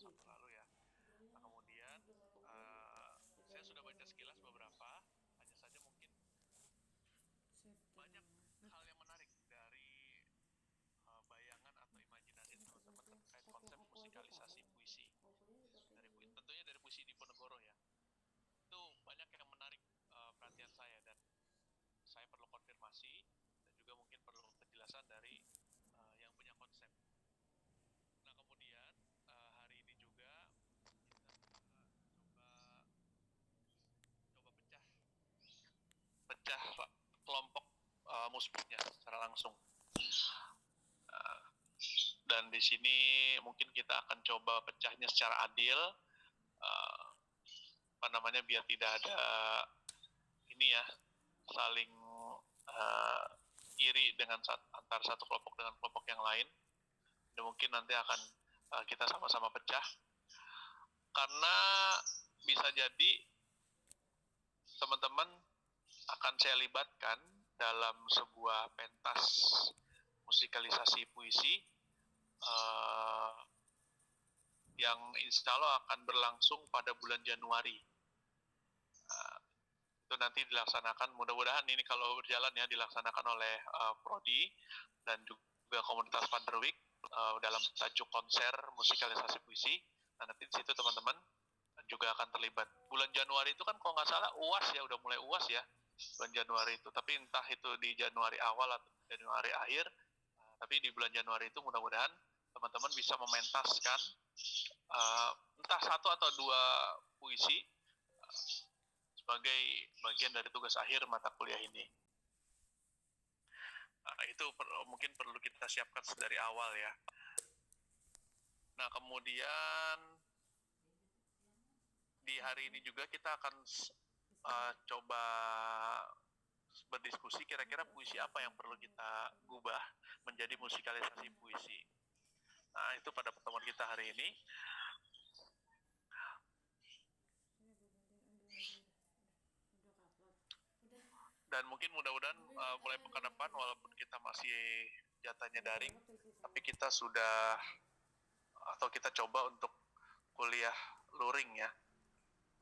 Sabtu lalu ya. Nah, kemudian saya sudah baca sekilas beberapa, hanya saja mungkin banyak hal yang menarik dari bayangan atau imajinasi teman-teman terkait konsep musikalisasi puisi. Tentunya dari puisi Diponegoro ya. Itu banyak yang menarik perhatian saya dan saya perlu konfirmasi dan juga mungkin perlu penjelasan dari yang punya konsep. Nah kemudian hari ini juga kita coba pecah kelompok musbuknya secara langsung. Dan di sini mungkin kita akan coba pecahnya secara adil, biar tidak ada ini ya saling iri dengan antar satu kelompok dengan kelompok yang lain. Dan mungkin nanti akan kita sama-sama pecah karena bisa jadi teman-teman akan saya libatkan dalam sebuah pentas musikalisasi puisi yang insya Allah akan berlangsung pada bulan Januari. Itu nanti dilaksanakan, mudah-mudahan ini kalau berjalan ya, dilaksanakan oleh Prodi dan juga komunitas Panderwijk dalam tajuk konser musikalisasi puisi. Nah nanti di situ teman-teman juga akan terlibat. Bulan Januari itu kan kalau nggak salah UAS ya, udah mulai UAS ya bulan Januari itu. Tapi entah itu di Januari awal atau Januari akhir, tapi di bulan Januari itu mudah-mudahan teman-teman bisa mementaskan entah satu atau dua puisi sebagai bagian dari tugas akhir mata kuliah ini. Itu mungkin perlu kita siapkan dari awal ya. Nah kemudian di hari ini juga kita akan coba berdiskusi kira-kira puisi apa yang perlu kita gubah menjadi musikalisasi puisi. Nah itu pada pertemuan kita hari ini. Dan mungkin mudah-mudahan mulai pekan depan walaupun kita masih jatahnya daring, tapi kita sudah atau kita coba untuk kuliah luring ya.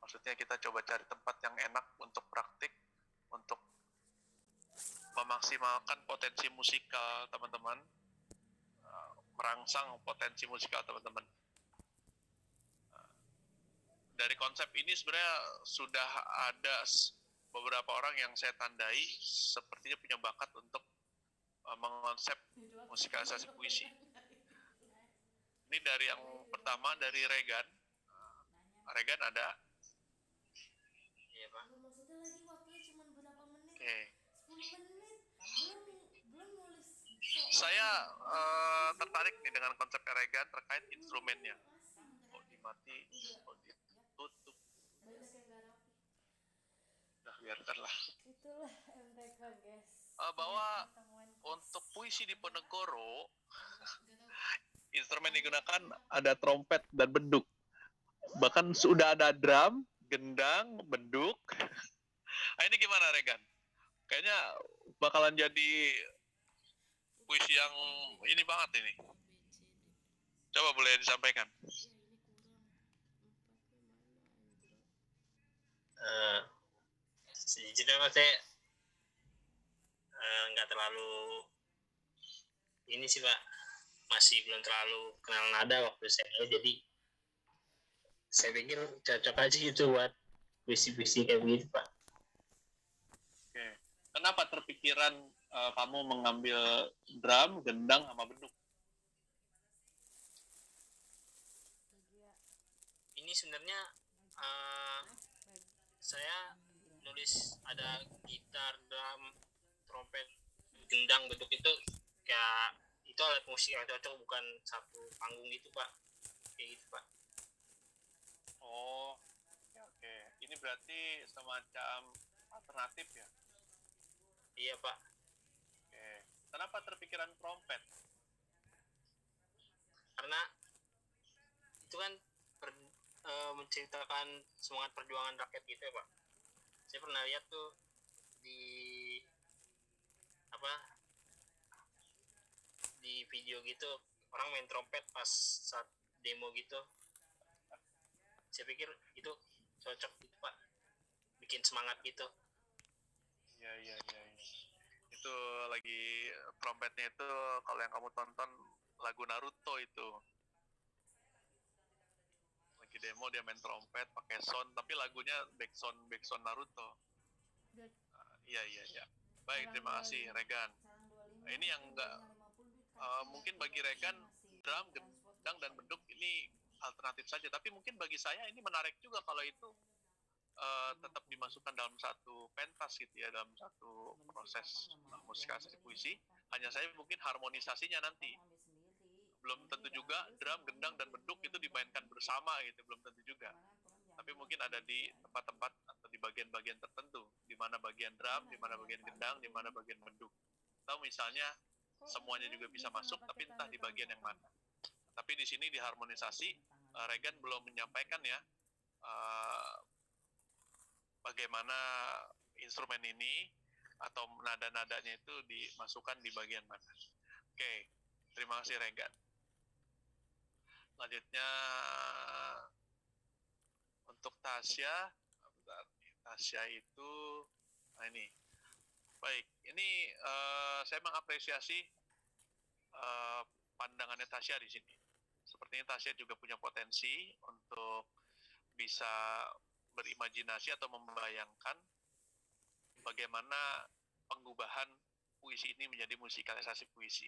Maksudnya kita coba cari tempat yang enak untuk praktik, untuk memaksimalkan potensi musikal teman-teman, merangsang potensi musikal teman-teman. Dari konsep ini sebenarnya sudah ada beberapa orang yang saya tandai sepertinya punya bakat untuk mengonsep musikalisasi puisi. Ini dari yang pertama dari Regan. Regan ada? Iya Pak. Maksudnya lagi waktunya cuma berapa menit? Okay. 10 menit. Belum nulis. Saya tertarik nih dengan konsep Regan terkait instrumennya. Oh dimati, oh ditutup. Banyak yang gak rapi. Nah biarkanlah. Itulah MTK guys. Bahwa untuk puisi Diponegoro instrumen digunakan ada trompet dan beduk. Bahkan sudah ada drum, gendang, beduk. Nah, ini gimana Regan? Kayaknya bakalan jadi puisi yang ini banget ini. Coba boleh disampaikan. Sejujurnya Mas saya nggak terlalu ini sih Pak, masih belum terlalu kenal nada waktu saya, jadi saya pikir cocok aja gitu buat puisi-puisi kayak begitu Pak. Oke. Kenapa terpikiran kamu mengambil drum, gendang, sama beduk? Ini sebenarnya saya nulis ada gitar, drum, trompet, gendang, beduk itu kayak itu alat musik yang cocok, bukan satu panggung gitu Pak, kayak gitu Pak. Oh, oke. Ini berarti semacam alternatif ya? Iya Pak. Oke. Kenapa terpikiran trompet? Karena itu kan menceritakan semangat perjuangan rakyat gitu ya Pak. Saya pernah lihat tuh di di video gitu, orang main trompet pas saat demo gitu. saya pikir itu cocok gitu Pak, bikin semangat gitu. Iya. Itu lagi trompetnya itu kalau yang kamu tonton lagu Naruto itu. Lagi demo dia main trompet pakai sound tapi lagunya backsound Naruto. Iya. Baik, terima kasih Regan. Ini yang enggak mungkin bagi Regan drum, gendang dan beduk ini alternatif saja, tapi mungkin bagi saya ini menarik juga kalau itu tetap dimasukkan dalam satu pentas gitu ya, dalam satu proses musikalisasi puisi. Hanya saya mungkin harmonisasinya nanti belum tentu juga drum, gendang dan beduk itu dimainkan bersama gitu, belum tentu juga. Tapi mungkin ada di tempat-tempat atau di bagian-bagian tertentu, di mana bagian drum, di mana bagian gendang, di mana bagian beduk. Atau misalnya semuanya juga bisa masuk, tapi entah di bagian yang mana. Tapi di sini diharmonisasi, Regan belum menyampaikan ya bagaimana instrumen ini atau nada-nadanya itu dimasukkan di bagian mana. Oke, terima kasih Regan. Selanjutnya untuk Tasya. Tasya itu ini. Baik, ini saya mengapresiasi pandangannya Tasya di sini. Sepertinya Tasya juga punya potensi untuk bisa berimajinasi atau membayangkan bagaimana pengubahan puisi ini menjadi musikalisasi puisi.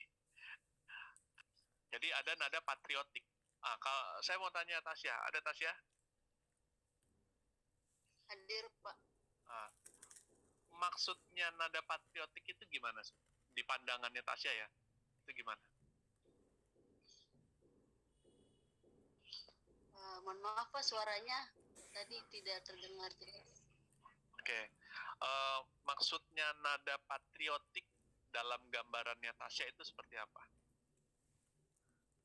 Jadi ada nada patriotik. Kalau saya mau tanya Tasya, ada Tasya? Hadir Pak. Maksudnya nada patriotik itu gimana sih? Di pandangannya Tasya ya, itu gimana? Mohon maaf Pak, suaranya tadi tidak terdengar. Oke. Maksudnya nada patriotik dalam gambarannya Tasya itu seperti apa?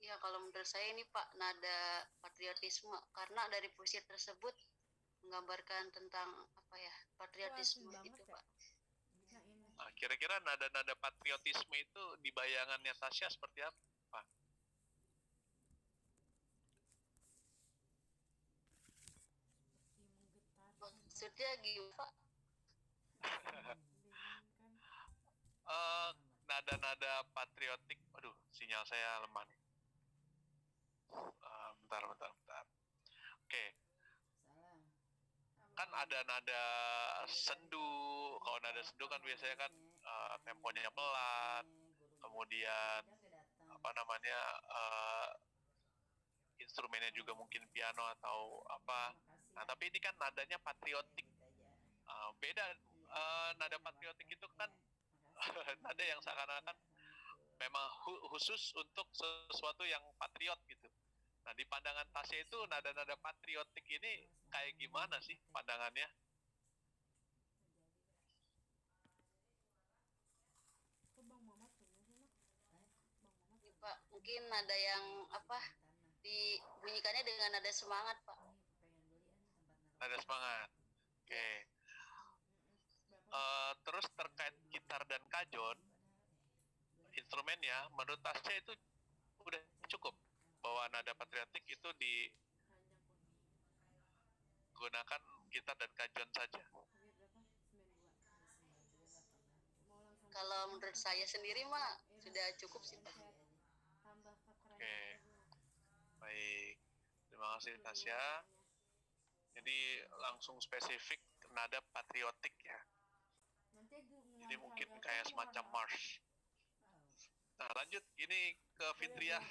Ya kalau menurut saya ini Pak, nada patriotisme, karena dari puisi tersebut menggambarkan tentang apa ya, patriotisme itu Pak. Kira-kira nada-nada patriotisme itu di bayangannya Tasya seperti apa? Maksudnya gimana Pak? Nada-nada patriotik, aduh sinyal saya lemah nih. Bentar. Oke. Kan ada nada sendu. Kalau nada sendu kan biasanya kan temponya pelan, kemudian instrumennya juga mungkin piano atau apa. Nah tapi ini kan nadanya patriotik. Beda, nada patriotik itu kan nada yang seakan-akan memang khusus untuk sesuatu yang patriot gitu. Nah di pandangan Tasya itu nada-nada patriotik ini kayak gimana sih pandangannya? Ini Pak, mungkin nada yang apa, dibunyikannya dengan nada semangat Pak. Nada semangat. Oke. Terus terkait gitar dan kajon, instrumennya menurut Tasya itu udah cukup bahwa nada patriotik itu digunakan gitar dan kajon saja. Kalau menurut saya sendiri mah sudah cukup sih Pak. Oke. Baik. Terima kasih Tasya. Jadi langsung spesifik nada patriotik ya. Jadi mungkin kayak semacam march. Nah lanjut ini ke Fitriah.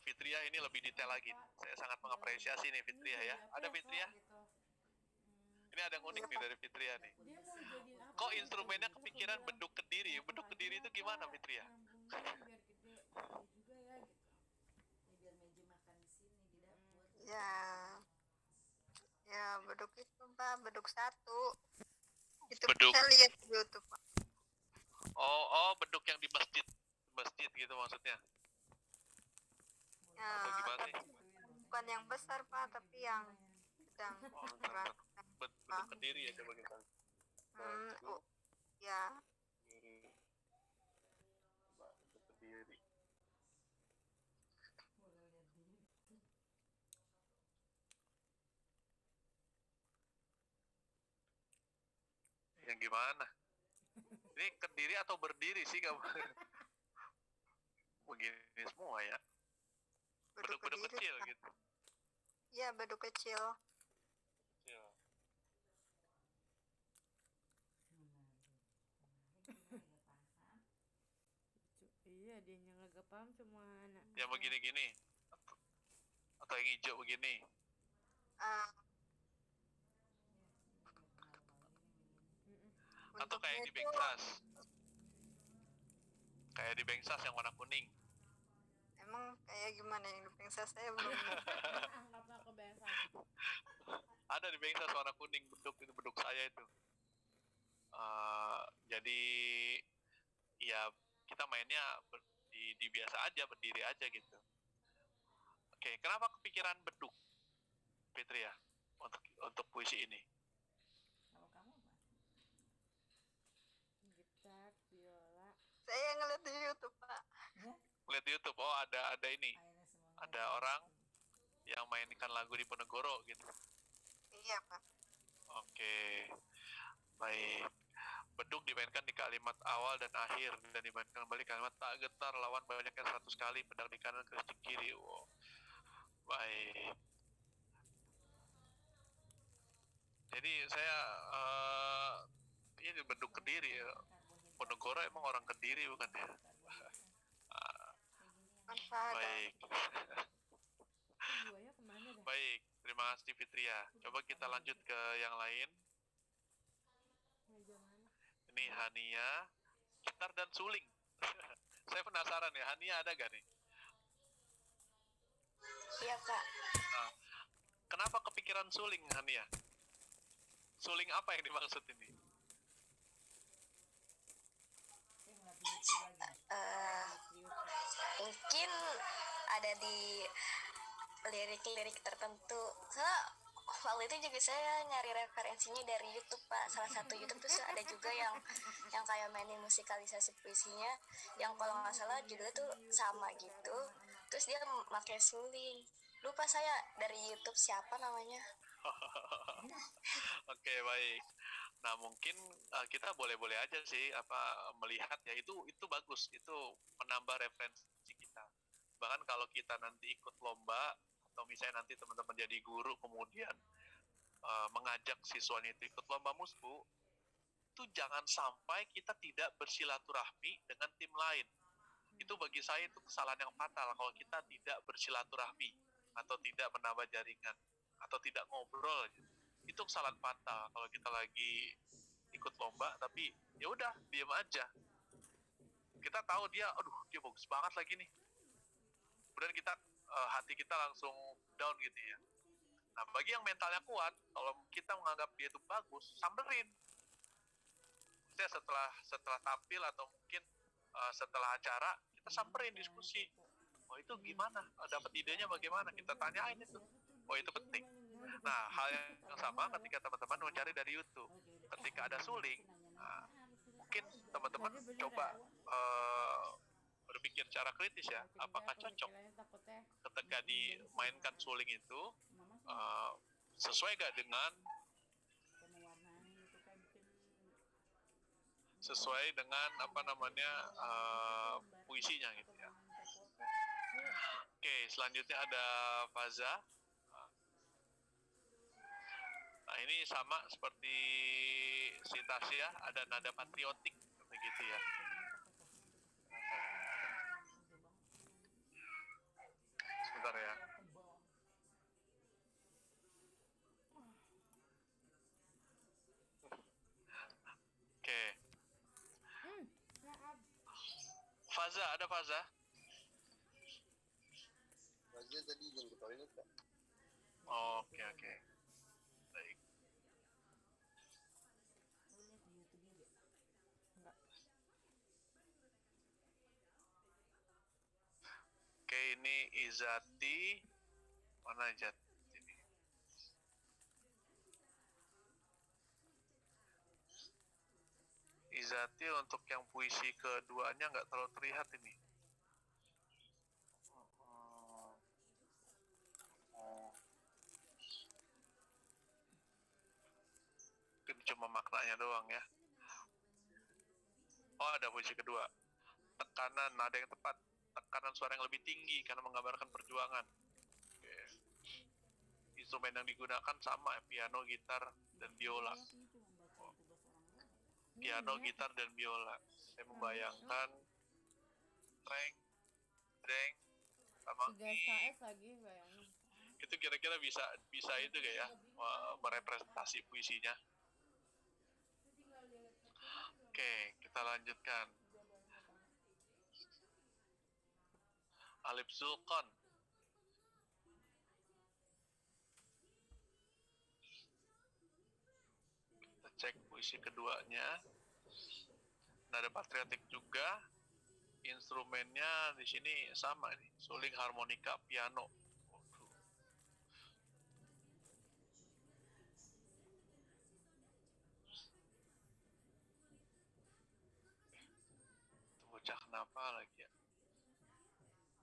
Fitriah ini lebih detail lagi. Saya sangat mengapresiasi nih Fitriah ya. Ada Fitriah? Ini ada yang unik nih dari Fitriah nih. Kok instrumennya kepikiran beduk kediri? Beduk kediri itu gimana Fitriah? Ya beduk itu Pak, beduk satu. Itu Beduk. kita lihat di YouTube Pak. Oh beduk yang di masjid gitu maksudnya? Ya, Atau gimana sih? bukan yang besar Pak, tapi yang sedang berat. Beduk kediri ya coba kita. Ya. Beduk kediri. Yang gimana? Ini kediri atau berdiri sih kamu? Begini semua ya. Beduk-beduk berdiri, kecil Pak. gitu. Iya, beduk kecil. Kecil. Iya, dia yang nggak paham cuma anak. Yang begini-gini. Atau yang hijau begini. Ah, Atau kayak bentuknya di itu Bengsas. Kayak di Bengsas yang warna kuning. emang kayak gimana yang di Princess saya belum. Anggaplah kebiasaan. Ada di Bengsas warna kuning, beduk itu, beduk saya itu. Jadi ya kita mainnya di biasa aja, berdiri aja gitu. Oke, kenapa kepikiran beduk, Fitri ya, untuk puisi ini? Kalau kamu apa? Gitar, biola. Saya ngeliat di YouTube, Pak. Lihat di YouTube, oh ada ini, ada orang yang mainkan lagu di Ponegoro gitu. Iya, Pak. Oke, baik. Beduk dimainkan di kalimat awal dan akhir, dan dimainkan kembali kalimat tak getar lawan banyaknya 100 kali, pedang di kanan kerisik kiri. Wow. Baik. Jadi saya ini beduk Kediri ya. Ponegoro emang orang Kediri bukan ya? Kan Pak ada. Baik. Buaya kemana dah? Baik, terima kasih Fitria. Coba kita lanjut ke yang lain. Meja mana? Ini Hania, gitar dan suling. Saya penasaran ya, Hania ada gak nih? Iya, Kak. Nah, kenapa kepikiran suling, Hania? Suling apa yang dimaksud ini? Mungkin ada di lirik-lirik tertentu. Soalnya waktu itu juga saya nyari referensinya dari YouTube, Pak. Salah satu YouTube terus ada juga yang kayak mainin musikalisasi puisinya, yang kalau nggak salah judulnya tuh sama gitu. Terus dia pakai suling. Lupa saya dari YouTube siapa namanya. Oke, baik. Nah, mungkin kita boleh-boleh aja sih melihat ya, itu bagus, itu menambah referensi kita. Bahkan kalau kita nanti ikut lomba atau misalnya nanti teman-teman jadi guru kemudian mengajak siswanya itu ikut lomba musbu, itu jangan sampai kita tidak bersilaturahmi dengan tim lain. Itu bagi saya itu kesalahan yang fatal kalau kita tidak bersilaturahmi atau tidak menambah jaringan atau tidak ngobrol gitu. Itu kesalahan fatal kalau kita lagi ikut lomba tapi ya udah diem aja. Kita tahu dia, aduh dia bagus banget lagi nih. Kemudian kita hati kita langsung down gitu ya. Nah, bagi yang mentalnya kuat, kalau kita menganggap dia itu bagus, samberin. Maksudnya setelah tampil atau mungkin setelah acara, kita samperin diskusi. Oh itu gimana? Dapat idenya bagaimana? Kita tanyain itu. Oh itu penting. Nah, hal yang sama ketika teman-teman mencari dari YouTube. Ketika ada suling, mungkin teman-teman coba berpikir secara kritis ya, apakah cocok ketika dimainkan suling itu sesuai gak dengan puisinya gitu ya. Oke, selanjutnya ada Faza. Nah, ini sama seperti si Tasya, ada nada patriotik begitu ya. Sebentar ya. Oke. Faza, ada Faza? Faza tadi yang ke toilet, Pak. Oke. Baik. Oke, ini Izati. Mana Izati ini? Izati untuk yang puisi keduanya nggak terlalu terlihat ini. Mungkin cuma maknanya doang ya. ada puisi kedua. Tekanan nada yang tepat, tekanan suara yang lebih tinggi karena menggambarkan perjuangan. Oke. Instrumen yang digunakan sama, piano, gitar, dan biola. Oh. Piano, gitar, dan biola. Saya membayangkan treng, dreng, sama 3 SKS lagi bayangin. itu kira-kira bisa itu gak ya, merepresentasi puisinya. Oke, kita lanjutkan. Alif Zulkon. Kita cek puisi keduanya. Nada patriotik juga. Instrumennya di sini sama nih, suling, harmonika, piano. Waduh. Itu bocah kenapa lagi ya?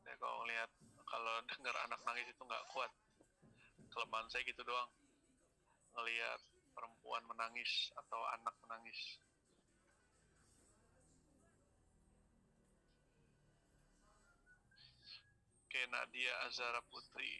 Saya kalau ngeliat, kalau dengar anak nangis itu nggak kuat. Kelemahan saya gitu doang. Ngelihat perempuan menangis atau anak menangis. Oke, Nadia Azhara Putri.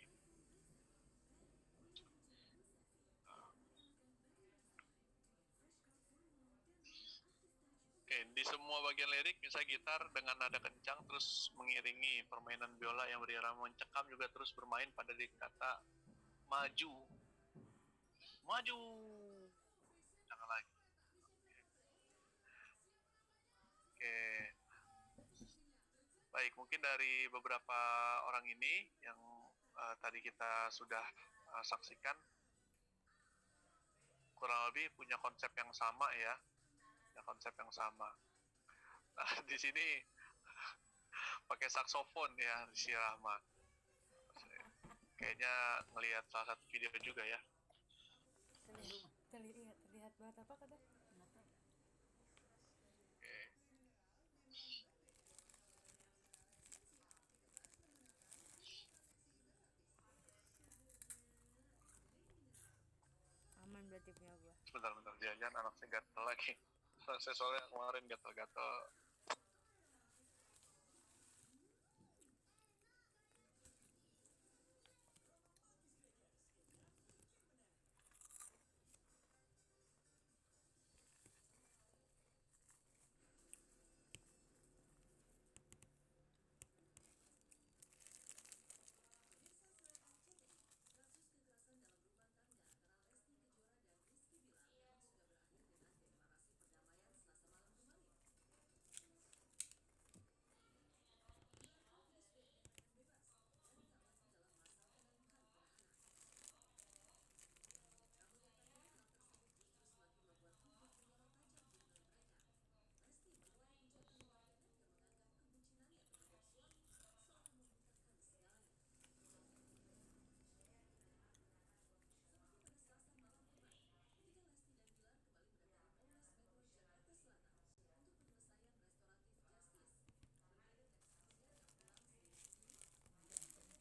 Oke, di semua bagian lirik misalnya gitar dengan nada kencang terus mengiringi permainan biola yang berirama mencekam juga terus bermain pada di kata maju. Maju. Jangan lagi. Oke. Baik, mungkin dari beberapa orang ini yang tadi kita sudah saksikan kurang lebih punya konsep yang sama ya. Konsep yang sama. Nah, di sini pakai saksofon ya si Rahma. Kayaknya ngelihat salah satu video juga ya. Terlihat banget apa kata? Oke. Aman berarti punya gua. Bentar, jangan anak saya gatel lagi. Saya soalnya kemarin gatel-gatel.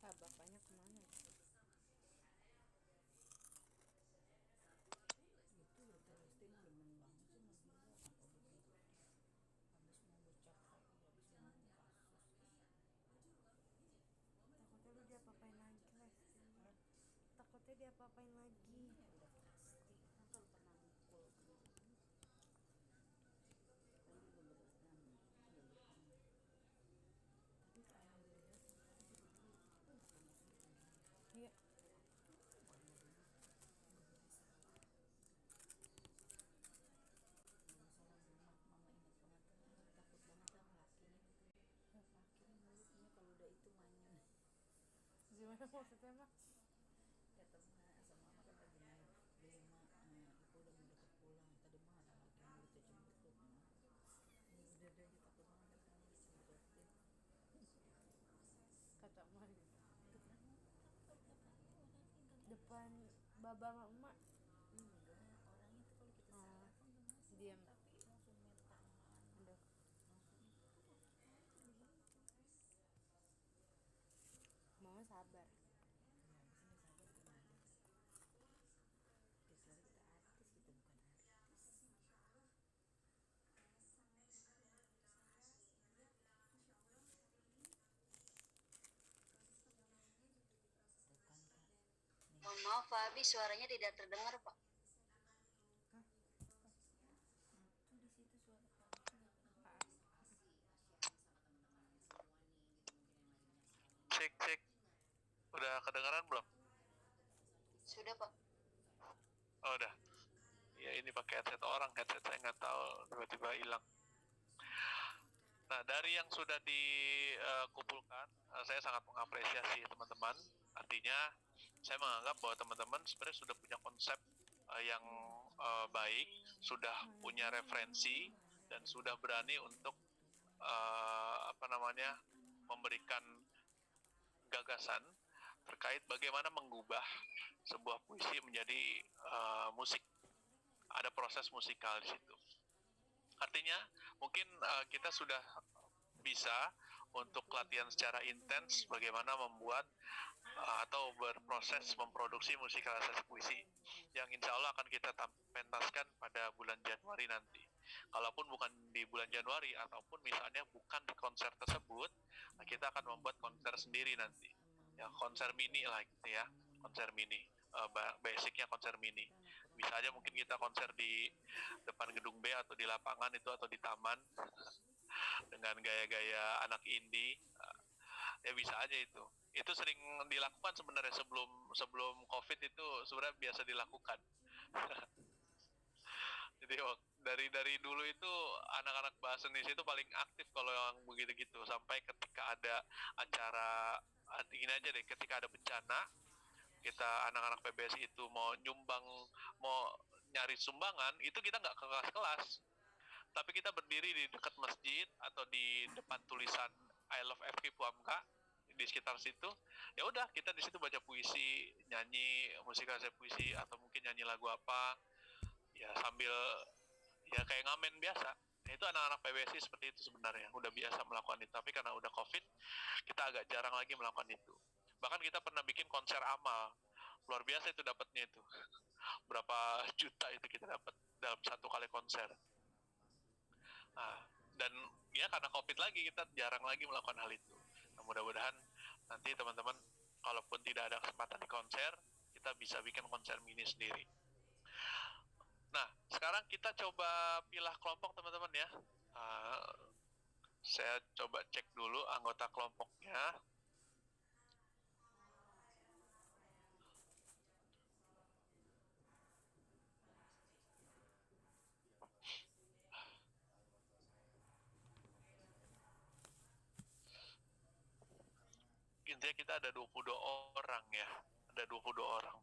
Ah, bapaknya kemana ya? Takutnya lu dia apa-apain lagi Les. Takutnya dia apa-apain lagi. Iya. Gimana maksudnya Mak? Kata Mak gitu. Depan baba sama emak. Diam. Aduh. Mama sabar. habis suaranya tidak terdengar, Pak. Cek cek. Udah kedengaran belum? Sudah, Pak. Oh, udah. Ya ini pakai headset orang, headset saya nggak tahu tiba-tiba hilang. Nah, dari yang sudah dikumpulkan, saya sangat mengapresiasi teman-teman. Artinya, saya menganggap bahwa teman-teman sebenarnya sudah punya konsep yang baik, sudah punya referensi, dan sudah berani untuk memberikan gagasan terkait bagaimana mengubah sebuah puisi menjadi musik. Ada proses musikal di situ. Artinya mungkin kita sudah bisa untuk latihan secara intens bagaimana membuat atau berproses memproduksi musikalisasi puisi yang insya Allah akan kita pentaskan pada bulan Januari nanti. Kalaupun bukan di bulan Januari ataupun misalnya bukan di konser tersebut, kita akan membuat konser sendiri nanti. Ya, konser mini lah gitu ya, konser mini. Basicnya konser mini. Bisa aja mungkin kita konser di depan gedung B atau di lapangan itu atau di taman dengan gaya-gaya anak indie. Ya bisa aja itu. Itu sering dilakukan sebenarnya sebelum COVID itu sebenarnya biasa dilakukan. Jadi dari dulu itu anak-anak bahasa Indonesia itu paling aktif kalau yang begitu-gitu sampai ketika ada acara gini aja deh, ketika ada bencana kita anak-anak PBSI itu mau nyumbang, mau nyari sumbangan, itu kita nggak ke kelas-kelas, tapi kita berdiri di dekat masjid atau di depan tulisan I Love FK Puamka di sekitar situ. Ya udah, kita di situ baca puisi, nyanyi musikalisasi puisi atau mungkin nyanyi lagu apa, ya sambil ya kayak ngamen biasa. Nah, itu anak-anak PBSI seperti itu sebenarnya, udah biasa melakukan itu. Tapi karena udah COVID, kita agak jarang lagi melakukan itu. Bahkan kita pernah bikin konser amal, luar biasa itu dapatnya itu. Berapa juta itu kita dapat dalam satu kali konser. Nah, dan ya karena COVID lagi kita jarang lagi melakukan hal itu. Nah, mudah-mudahan nanti teman-teman kalaupun tidak ada kesempatan di konser, kita bisa bikin konser mini sendiri. Nah, sekarang kita coba pilah kelompok teman-teman ya. Saya coba cek dulu anggota kelompoknya. Intinya kita ada 22 orang ya. Ada 22 orang.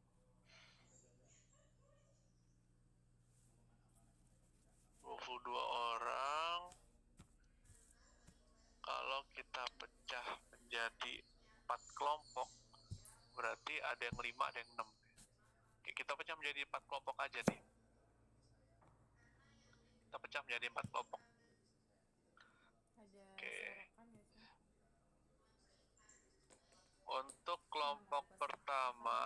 Kalau kita pecah menjadi 4 kelompok, berarti ada yang 5, ada yang 6. Oke, kita pecah menjadi 4 kelompok aja nih. Kita pecah menjadi 4 kelompok. Oke. Untuk kelompok pertama,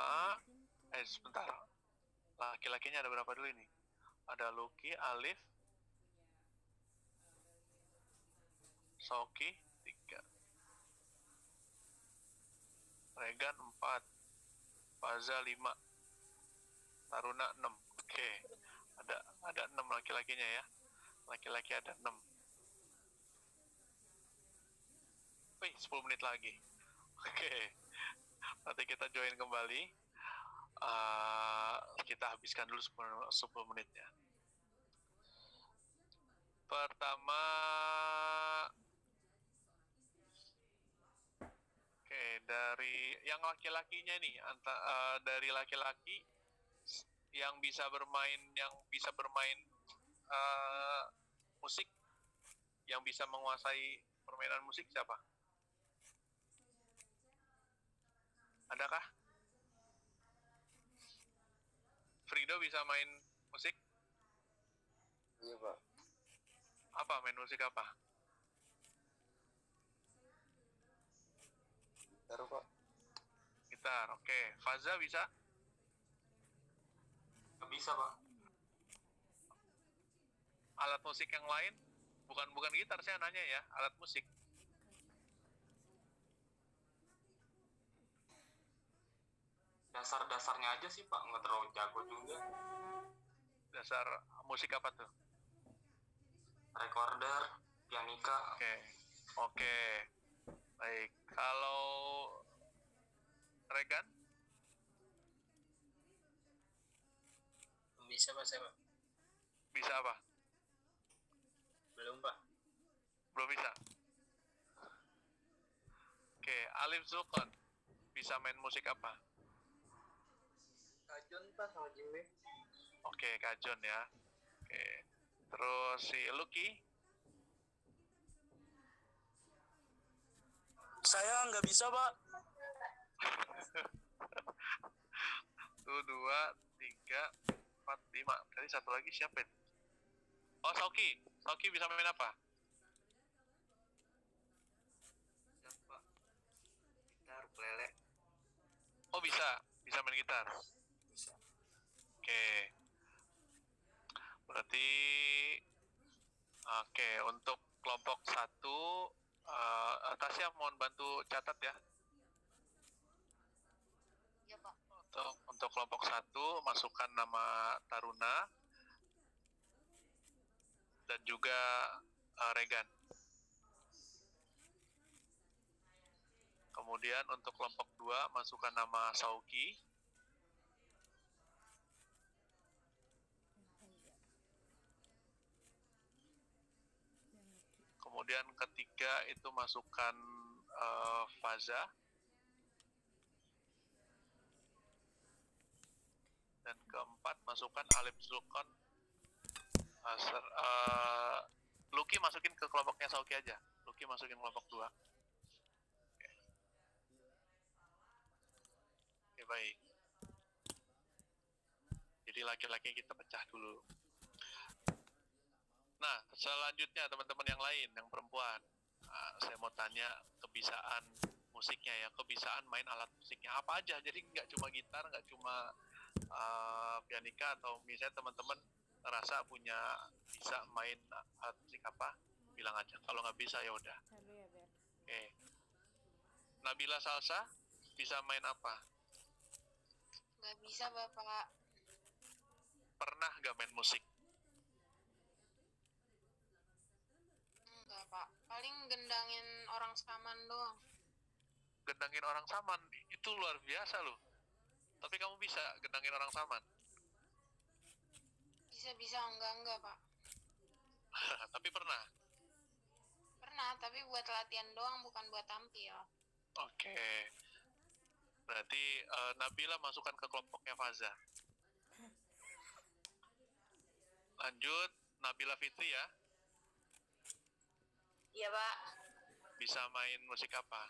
sebentar. Laki-lakinya ada berapa dulu ini? Ada Lucky, Alif, Soki 3, Regan 4, Faza 5, Taruna 6. Oke. Ada 6 laki-lakinya ya. Laki-laki ada 6. Wih, 10 menit lagi. Oke. Nanti kita join kembali. Kita habiskan dulu 10 menitnya. Pertama, dari yang laki-lakinya nih, dari laki-laki yang bisa bermain musik, yang bisa menguasai permainan musik siapa? Adakah? Frido bisa main musik? Iya, Pak. Apa main musik apa? Gitar, Pak. Gitar, oke. Faza bisa? Bisa, Pak. Alat musik yang lain? Bukan gitar, saya nanya ya, alat musik. Dasar-dasarnya aja sih Pak, nggak terlalu jago juga. Dasar musik apa tuh? Recorder, pianika. Oke. Baik. Kalau Regan? Bisa Pak saya Pak? Bisa apa? Belum Pak. Belum bisa. Oke, Alif Zulkon bisa main musik apa? Kajon Pak sama Jimmy. Oke, Kajon ya. Oke. Terus si Lucky? Saya nggak bisa, Pak. 1, 2, 3, 4, 5. Tadi satu lagi siapa itu? Oh, Sauki. Sauki bisa main apa? Siapa? Gitar, ukulele. Oh, bisa. Bisa main gitar. Bisa. Oke. Berarti untuk kelompok 1 Tasya mohon bantu catat ya. Ya Pak. Untuk kelompok 1 masukkan nama Taruna dan juga Regan. Kemudian untuk kelompok 2 masukkan nama Sauki. Kemudian ketiga itu masukkan Faza. Dan keempat masukkan Alif Zulkon. Lucky masukin ke kelompoknya Sauki aja. Lucky masukin kelompok 2. Oke, baik. Jadi laki-laki kita pecah dulu. Nah, selanjutnya teman-teman yang lain, yang perempuan, saya mau tanya kebisaan musiknya ya, kebisaan main alat musiknya apa aja. Jadi nggak cuma gitar, nggak cuma pianika, atau misalnya teman-teman ngerasa bisa main alat musik apa, bilang aja. Kalau nggak bisa ya udah. Oke. Nabila Salsa bisa main apa? Nggak bisa Bapak. Pernah nggak main musik? Enggak Pak. Paling gendangin orang saman doang. Gendangin orang saman itu luar biasa loh. Tapi kamu bisa gendangin orang saman? Bisa enggak Pak. Tapi pernah? Pernah, tapi buat latihan doang bukan buat tampil. Oke. Berarti Nabila masukkan ke kelompoknya Faza. Lanjut, Nabila Fitri ya. Iya Pak. Bisa main musik apa?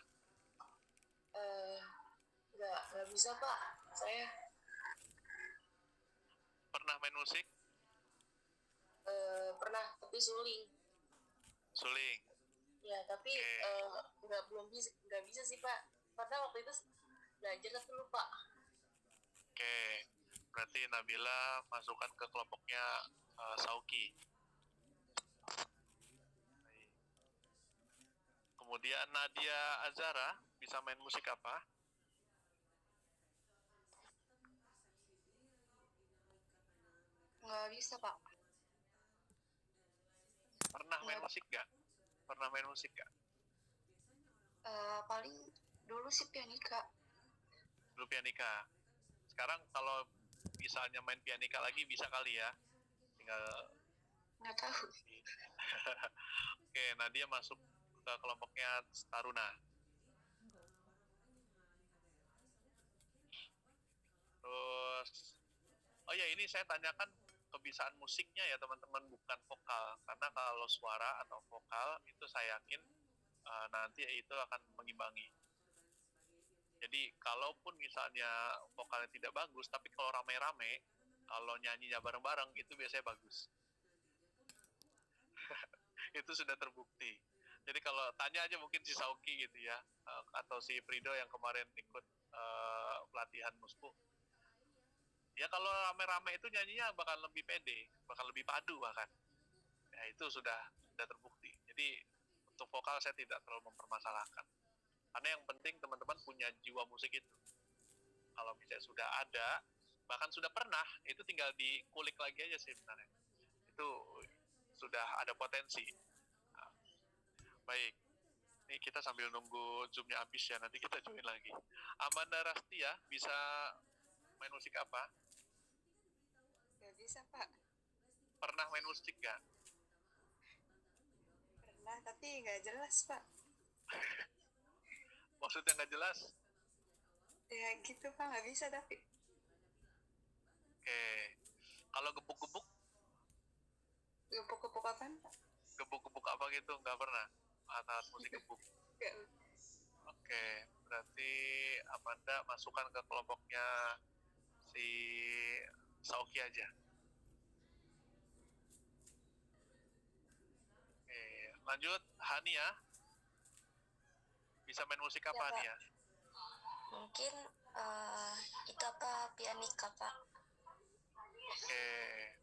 Nggak bisa Pak. Saya Pernah main musik? pernah tapi suling. Suling. Ya tapi nggak bisa sih Pak. Karena waktu itu belajar tapi lupa. Oke. Berarti Nabila masukkan ke kelompoknya Sauki. Kemudian Nadia Azara bisa main musik apa? Nggak bisa Pak. Pernah main musik nggak? Pernah main musik nggak? Paling dulu sih pianika. Dulu pianika. Sekarang kalau misalnya main pianika lagi bisa kali ya? Tinggal Nggak tahu. Oke, Nadia masuk ke kelompoknya Taruna. Terus, oh ya ini saya tanyakan kebisaan musiknya ya teman-teman, bukan vokal. Karena kalau suara atau vokal itu saya yakin nanti itu akan mengimbangi. Jadi kalaupun misalnya vokalnya tidak bagus, tapi kalau rame-rame, kalau nyanyinya bareng-bareng itu biasanya bagus. Itu sudah terbukti. Jadi kalau tanya aja mungkin si Sauki gitu ya, atau si Prido yang kemarin ikut pelatihan musku. Ya kalau rame-rame itu nyanyinya bakal lebih pede, bakal lebih padu bahkan. Ya itu sudah terbukti. Jadi untuk vokal saya tidak terlalu mempermasalahkan. Karena yang penting teman-teman punya jiwa musik itu. Kalau misalnya sudah ada, bahkan sudah pernah, itu tinggal dikulik lagi aja sih sebenarnya. Itu sudah ada potensi. Nah, baik, ini kita sambil nunggu zoomnya habis ya, nanti kita join lagi. Amanda Rastia bisa main musik apa? Gak bisa Pak. Pernah main musik gak? Pernah tapi nggak jelas Pak. Maksudnya nggak jelas? Ya gitu Pak, nggak bisa tapi. Oke, kalau gebuk-gebuk? Gepuk-gepuk apaan Pak? Gebuk-gebuk apa gitu? Nggak pernah? Alat musik gebuk? Gak. Oke, berarti Amanda masukkan ke kelompoknya si Saoki aja. Oke, lanjut Hania. Bisa main musik apa Ya, Pak. Hania? Mungkin itu apa, pianika Pak. Oke,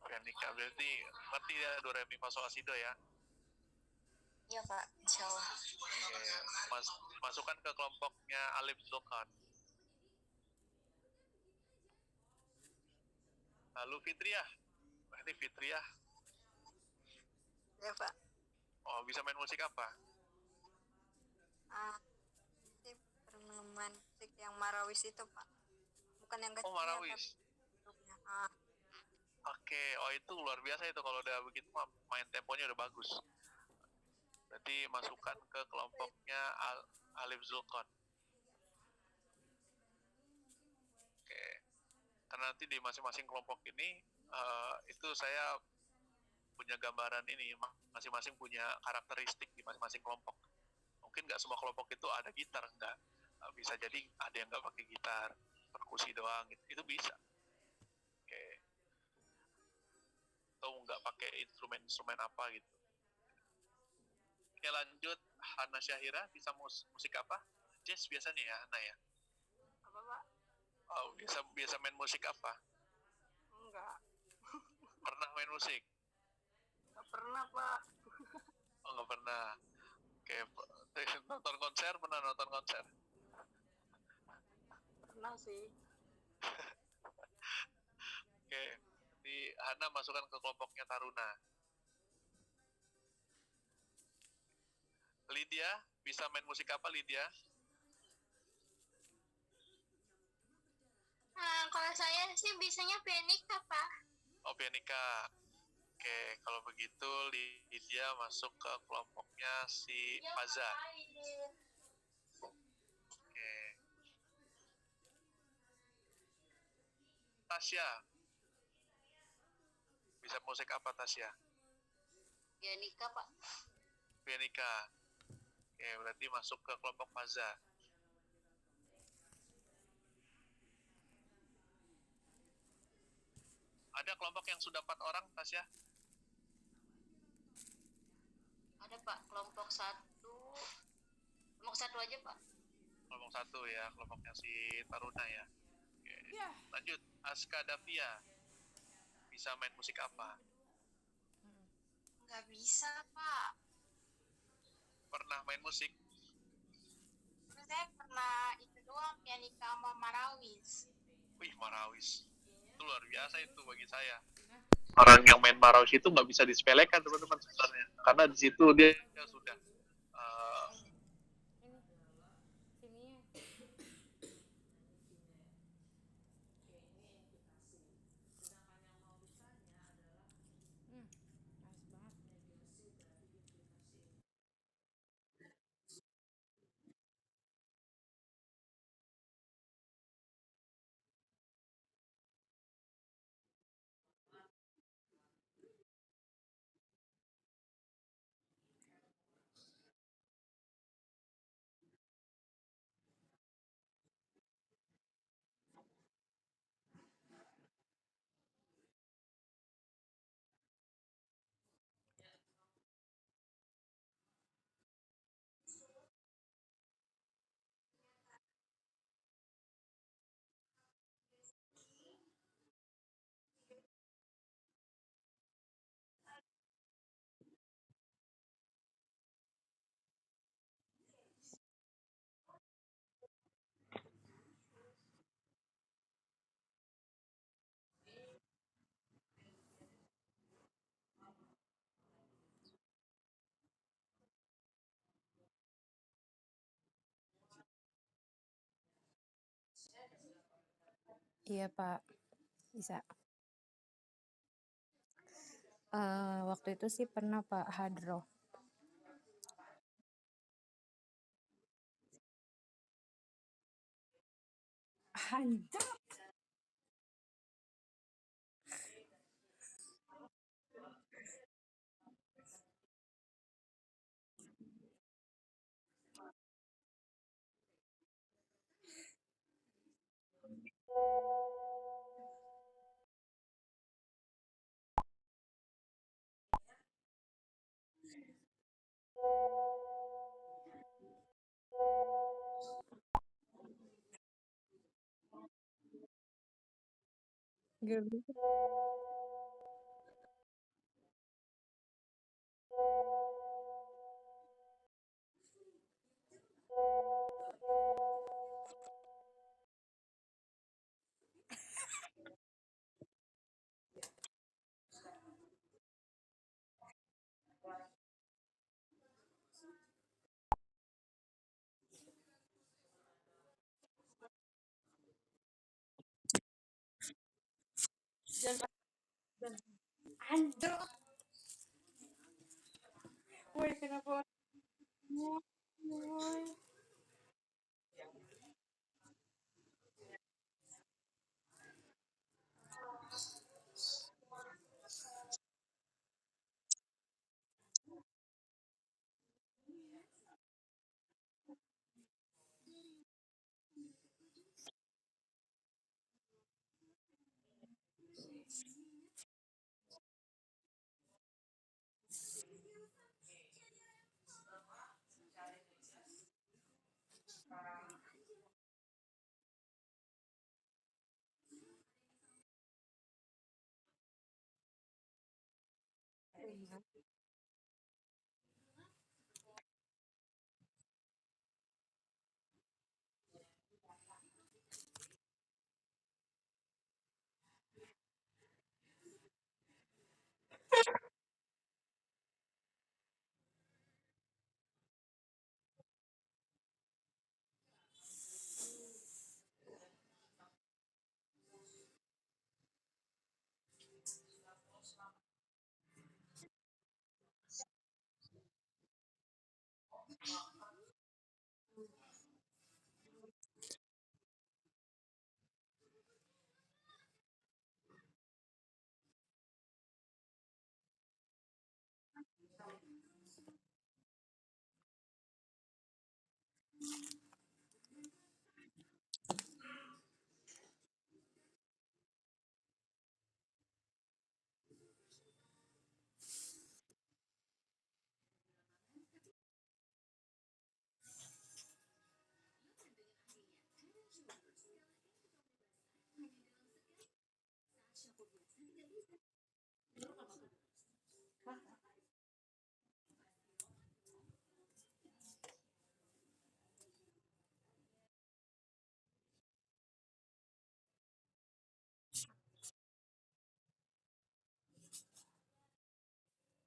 pianika berarti ngerti ya do re mi fa sol la si do ya. Iya Pak, insya Allah. Oke, masukkan ke kelompoknya Alif Zulkan. Lalu Fitriah. Ini Fitriah. Ya Pak. Oh, bisa main musik apa? Ini pernah main musik yang Marawis itu Pak. Bukan yang kecil. Oh, Marawis. Oke, oh itu luar biasa itu kalau udah begitu main temponya udah bagus. Berarti masukkan ke kelompoknya Alif Zulkon. Oke, karena nanti di masing-masing kelompok ini itu saya punya gambaran ini, masing-masing punya karakteristik di masing-masing kelompok. Mungkin nggak semua kelompok itu ada gitar, nggak. Bisa jadi ada yang nggak pakai gitar, perkusi doang, gitu. Itu bisa. Oke. Atau nggak pakai instrumen-instrumen apa gitu. Oke, lanjut Hana Syahira, bisa musik apa? Jazz biasanya ya Hana ya? Apa Pak? Oh, biasa main musik apa? Enggak. Pernah main musik? Enggak pernah Pak. Oh, nggak pernah. Oke, nonton konser, pernah nonton konser? Pernah sih. Oke, di Hana masukkan ke kelompoknya Taruna. Lydia, bisa main musik apa Lydia? Kalau saya sih bisanya pianika, Pak. Oh, pianika. Oke, kalau begitu Lydia masuk ke kelompoknya si Faza. Oke. Tasya. Bisa musik apa Tasya? Pianika Pak. Pianika. Oke, berarti masuk ke kelompok Faza. Ada kelompok yang sudah 4 orang, Tasya? Ada Pak, kelompok satu aja Pak. Kelompok 1 ya, kelompoknya si Taruna ya. Oke. Ya. Lanjut, Aska Davia. Bisa main musik apa? Nggak bisa, Pak. Pernah main musik? Saya pernah itu doang, pianika sama Marawis. Wih, Marawis. Itu luar biasa itu bagi saya. Orang yang main Marawis itu nggak bisa disepelekan teman-teman sebenarnya. Karena di situ dia sudah Iya Pak, bisa. Waktu itu sih pernah Pak hadroh. Hadroh. Gak bisa. Hadroh. Woi kenapa? Woi.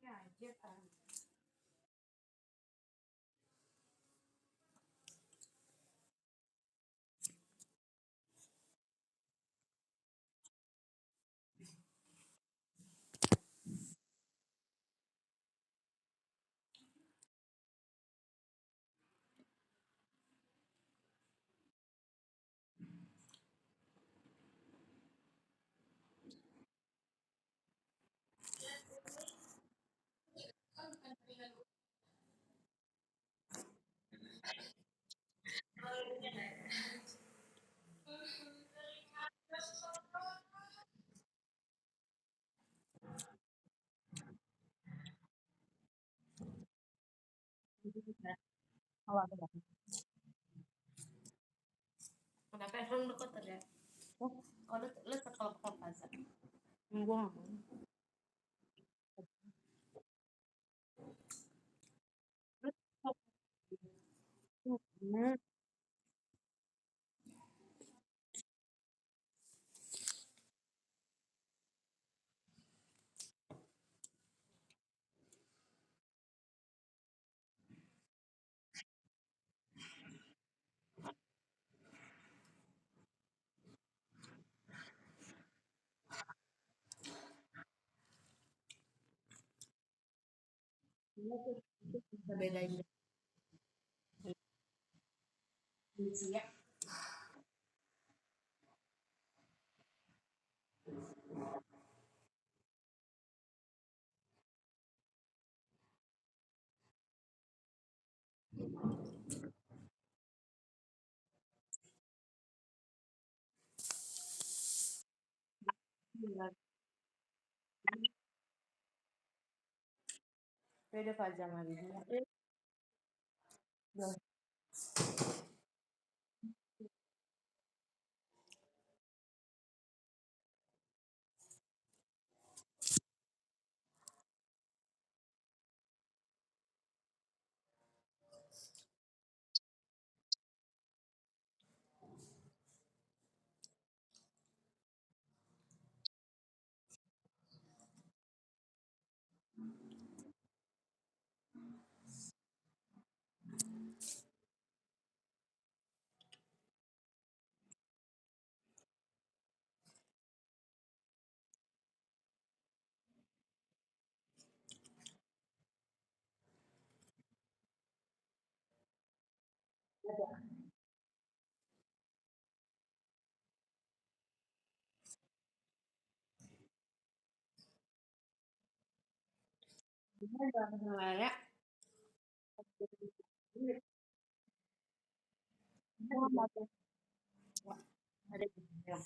Ya aja kan. Kenapa emang deket ya? Oh, lu sekolah apa? Gua nggak mau. Hmm. Bisa bedain ya. Beda pajang lagi. Ya. Ada ya.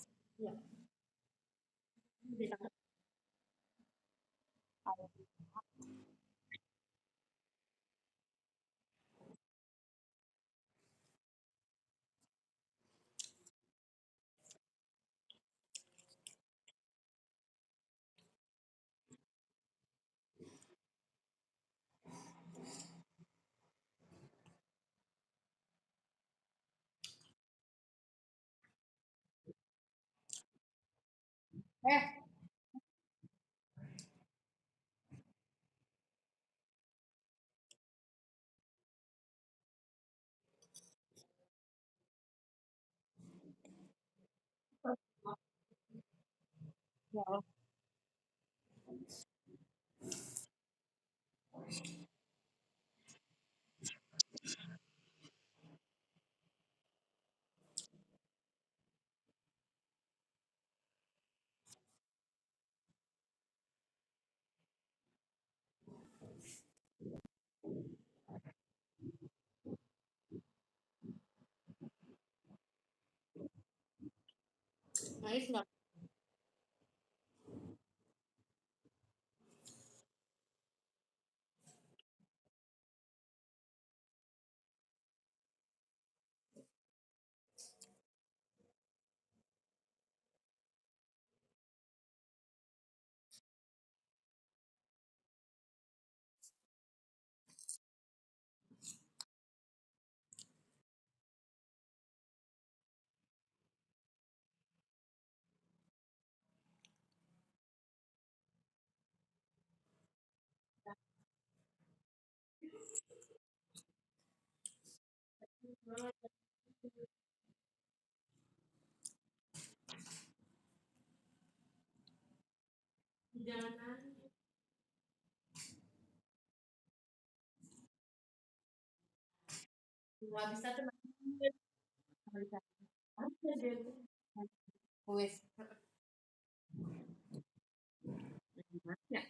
Ya. Mais nggak? Jangan nggak bisa tuh. Nggak bisa. Ada dia. Wes. Ya.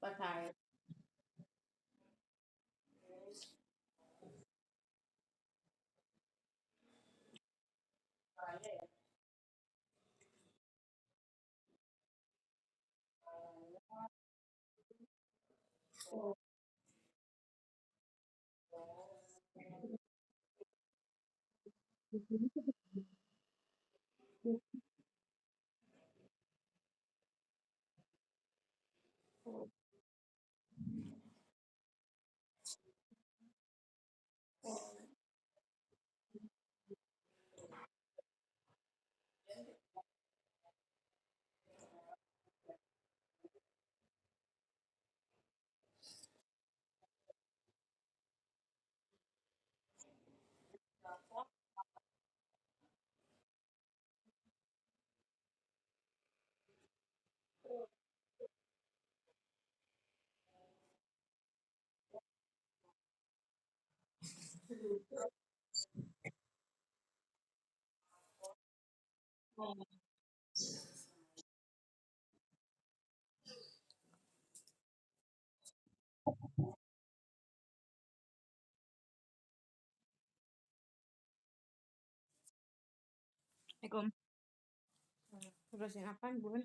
Percaya. Assalamualaikum. Terusin apaan, Bun?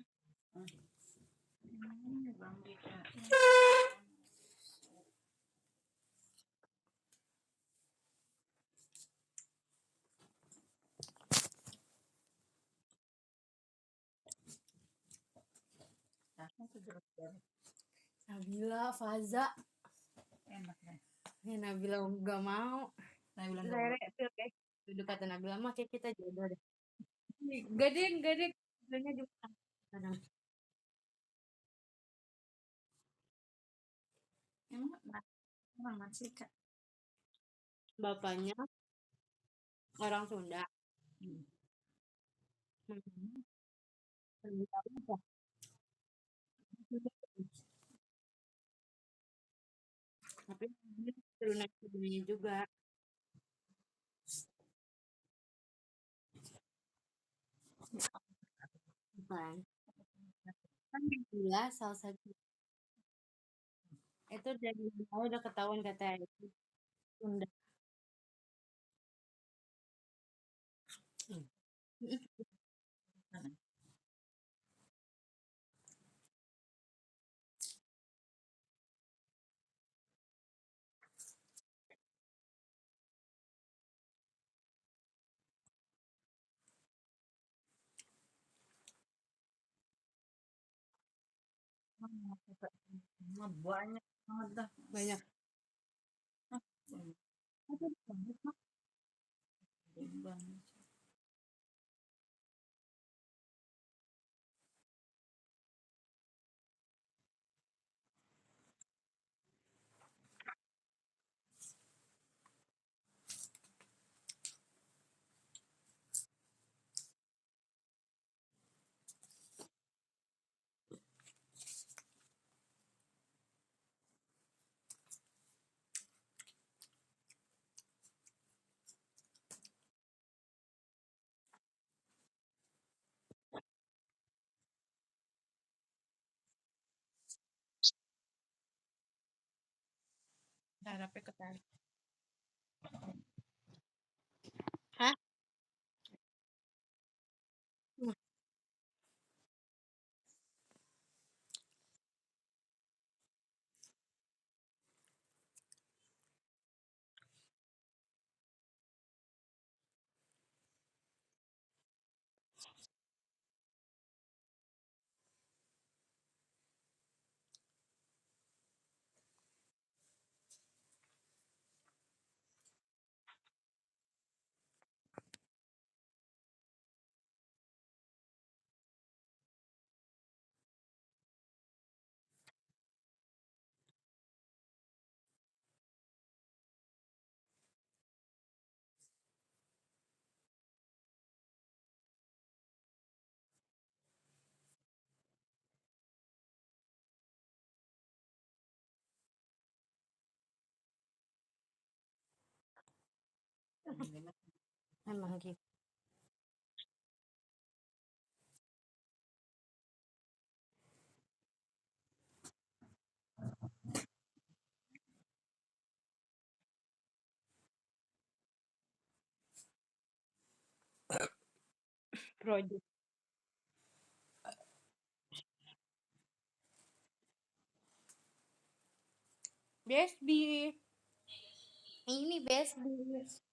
Nabila, Faza. Enak ya. Ya Nabila nggak mau. Nabila nggak mau. Duduk kata Nabila mah kayak kita jodoh deh. Gak deh. Sebenarnya juga kadang. Emang masih Kak. Bapaknya orang Sunda. Mamanya Sunda apa? Tapi dia turunan Sundanya juga. Bukan. Kan Nabila salah satu itu dari awal udah ketahuan kata itu Sunda. Banyak banget dah. Banyak. Harapnya ketarik. Hah? Emang gitu. Project. BSB. Ini BSB.